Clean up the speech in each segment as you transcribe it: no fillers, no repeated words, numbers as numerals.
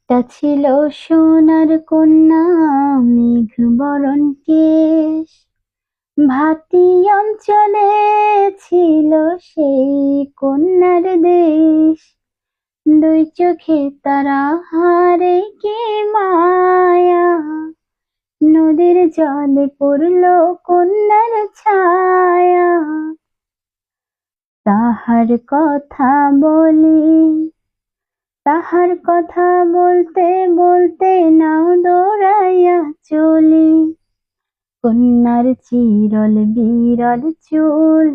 একটা ছিল সোনার কন্যা, মেঘ বরণ কেশ। ভাটি অঞ্চলে ছিল সেই কন্যার দেশ। দুই চোখে তারা হারে কি মায়া, নদীর জলে পড়ল কন্যার ছায়া। তাহার কথা বলি, তাহার কথা বলতে বলতে নাও দৌড়াইয়া চলি। কন্যার চিরল বিরল চুল,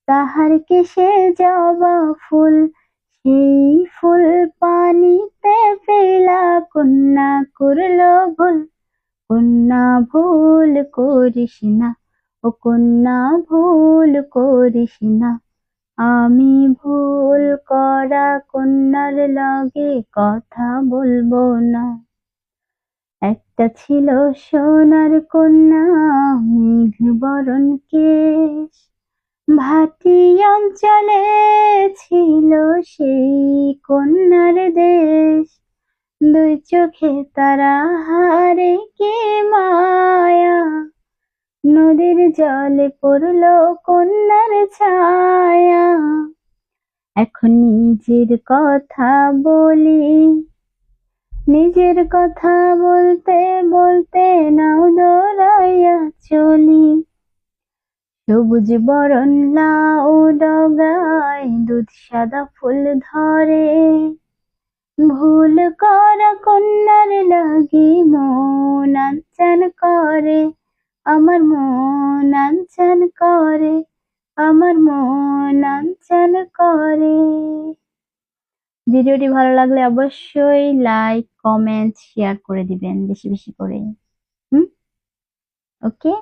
তাহার কেশে জবা ফুল। সেই ফুল পানিতে ফেলা কন্যা করল ভুল। কন্যা ভুল করিস না, ও কন্যা ভুল করিস না। আমি ভুল করা কন্যার লগে কথা বলবো না। একটা ছিল সোনার কন্যা, মেঘ বরণ কেশ। ভাটি অঞ্চলে ছিল সেই কন্যার দেশ। দুই চোখে তারা হারে কি মায়া, নদীর জলে পড়ল কন্যার ছায়া। এখন নিজের কথা বলি, নিজের কথা বলতে বলতে নাও দৌড়াইয়া চলি। সবুজ বরণ লাউ ডগায় দুধ সাদা ফুল ধরে। ভুল করা কন্যার লাগি মন আনচান করে, আমার মন আনচান করে, আমার মন আনচান করে। ভিডিওটি ভালো লাগলে অবশ্যই লাইক, কমেন্ট, শেয়ার করে দিবেন বেশি বেশি করে। ওকে।